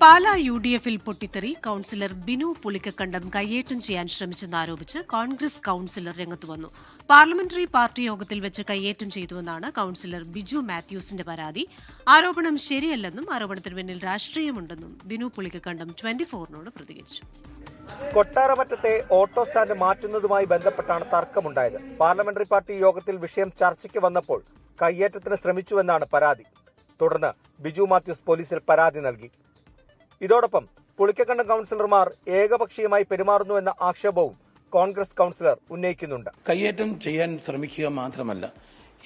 പാലാ UDF-ൽ പൊട്ടിത്തെറി. കൌൺസിലർ ബിനു പുളിക്കക്കണ്ടം കയ്യേറ്റം ചെയ്യാൻ ശ്രമിച്ചെന്നാരോപിച്ച് കോൺഗ്രസ് കൌൺസിലർ രംഗത്തുവന്നു. പാർലമെന്ററി പാർട്ടി യോഗത്തിൽ വെച്ച് കയ്യേറ്റം ചെയ്തുവെന്നാണ് കൌൺസിലർ ബിജു മാത്യൂസിന്റെ പരാതി. ആരോപണം ശരിയല്ലെന്നും ആരോപണത്തിന് പിന്നിൽ രാഷ്ട്രീയമുണ്ടെന്നും ബിനു പുളിക്കക്കണ്ടം 24-നോട് പ്രതികരിച്ചു. കൊട്ടാരമറ്റത്തെ ഓട്ടോ സ്റ്റാൻഡ് മാറ്റുന്നതുമായി ബന്ധപ്പെട്ടാണ് തർക്കമുണ്ടായത്. പാർലമെന്ററി പാർട്ടി യോഗത്തിൽ വിഷയം ചർച്ചയ്ക്ക് വന്നപ്പോൾ കയ്യേറ്റത്തിന് ശ്രമിച്ചുവെന്നാണ് പരാതി. തുടർന്ന് ബിജു മാത്യൂസ് പോലീസിൽ പരാതി നൽകി. ഇതോടൊപ്പം പുളിക്കക്കണ്ടം കൌൺസിലർമാർ ഏകപക്ഷീയമായി പെരുമാറുന്നുവെന്ന ആക്ഷേപവും കോൺഗ്രസ് കൌൺസിലർ ഉന്നയിക്കുന്നുണ്ട്. കയ്യേറ്റം ചെയ്യാൻ ശ്രമിക്കുക മാത്രമല്ല,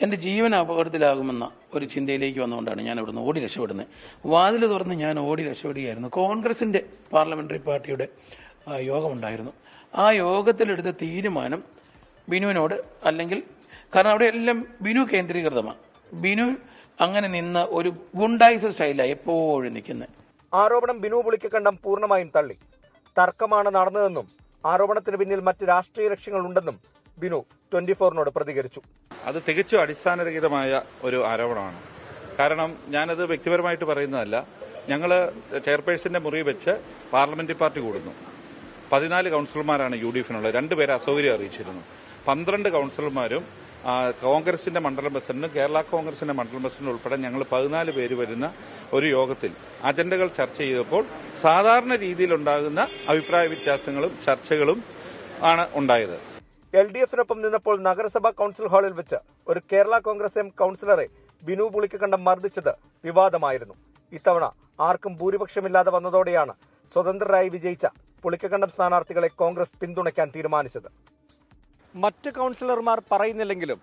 എന്റെ ജീവൻ അപകടത്തിലാകുമെന്ന ഒരു ചിന്തയിലേക്ക് വന്നുകൊണ്ടാണ് ഞാൻ ഇവിടുന്ന് ഓടി രക്ഷപ്പെടുന്നത്. വാതിൽ തുറന്ന് ഞാൻ ഓടി രക്ഷപ്പെടുകയായിരുന്നു. കോൺഗ്രസിന്റെ പാർലമെന്ററി പാർട്ടിയുടെ യോഗമുണ്ടായിരുന്നു. ആ യോഗത്തിലെടുത്ത തീരുമാനം ബിനുവിനോട്, അല്ലെങ്കിൽ കാരണം അവിടെ എല്ലാം ബിനു കേന്ദ്രീകൃതമാണ്. ബിനു അങ്ങനെ നിന്ന ഒരു ഗുണ്ടായിസ സ്റ്റൈലാണ് എപ്പോഴും നിൽക്കുന്നത്. ആരോപണം ബിനു പുളിക്കക്കണ്ടം പൂർണ്ണമായും തള്ളി. തർക്കമാണ് നടന്നതെന്നും ആരോപണത്തിന് പിന്നിൽ മറ്റ് രാഷ്ട്രീയ ലക്ഷ്യങ്ങളുണ്ടെന്നും ബിനു 24-നോട് പ്രതികരിച്ചു. അത് തികച്ചും അടിസ്ഥാനരഹിതമായ ഒരു ആരോപണമാണ്. കാരണം ഞാനത് വ്യക്തിപരമായിട്ട് പറയുന്നതല്ല. ഞങ്ങൾ ചെയർപേഴ്സന്റെ മുറി വെച്ച് പാർലമെന്ററി പാർട്ടി കൂടുന്നു. 14 കൌൺസിലർമാരാണ് UDF-നുള്ളത്. 2 പേരെ അസൗകര്യം അറിയിച്ചിരുന്നു. 12 കൌൺസിലർമാരും കോൺഗ്രസിന്റെ മണ്ഡലം പ്രസിഡന്റും കേരള കോൺഗ്രസിന്റെ മണ്ഡലം പ്രസിഡന്റും ഉൾപ്പെടെ ഞങ്ങൾ 14 പേര് വരുന്ന ഒരു യോഗത്തിൽ അജണ്ടകൾ ചർച്ച ചെയ്തപ്പോൾ സാധാരണ രീതിയിലുണ്ടാകുന്ന അഭിപ്രായ വ്യത്യാസങ്ങളും ചർച്ചകളും ആണ് ഉണ്ടായത്. LDF-നൊപ്പം നിന്നപ്പോൾ നഗരസഭാ കൌൺസിൽ ഹാളിൽ വെച്ച് ഒരു കേരള കോൺഗ്രസ് കൌൺസിലറെ ബിനു പുളിക്കക്കണ്ടം മർദ്ദിച്ചത് വിവാദമായിരുന്നു. ഇത്തവണ ആർക്കും ഭൂരിപക്ഷമില്ലാതെ വന്നതോടെയാണ് സ്വതന്ത്രരായി വിജയിച്ച പുളിക്കക്കണ്ടം സ്ഥാനാർത്ഥികളെ കോൺഗ്രസ് പിന്തുണയ്ക്കാൻ തീരുമാനിച്ചത്. മറ്റ് കൌൺസിലർമാർ പറയുന്നില്ലെങ്കിലും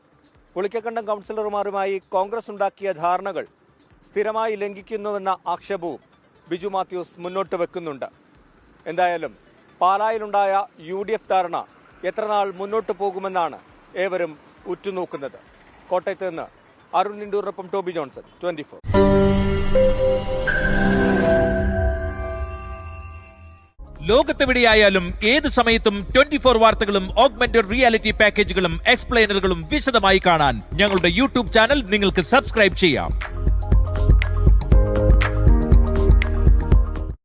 പുളിക്കക്കണ്ടം കൌൺസിലർമാരുമായി കോൺഗ്രസ് ഉണ്ടാക്കിയ ധാരണകൾ സ്ഥിരമായി ലംഘിക്കുന്നുവെന്ന ആക്ഷേപവും ബിജു മാത്യൂസ് മുന്നോട്ട് വെക്കുന്നുണ്ട്. എന്തായാലും പാലായിലുണ്ടായ UDF ധാരണ എത്രനാൾ മുന്നോട്ട് പോകുമെന്നാണ് ഏവരും ഉറ്റുനോക്കുന്നത്. കോട്ടയത്ത് നിന്ന് അരുൺ ഇൻഡൂറിനൊപ്പം ടോബി ജോൺസൺ, 24. ലോകത്തെവിടെയായാലും ഏത് സമയത്തും 24 വാർത്തകളും ഓഗ്മെന്റഡ് റിയാലിറ്റി പാക്കേജുകളും എക്സ്പ്ലെയിനറുകളും വിശദമായി കാണാൻ ഞങ്ങളുടെ YouTube ചാനൽ നിങ്ങൾക്ക് സബ്സ്ക്രൈബ് ചെയ്യാം.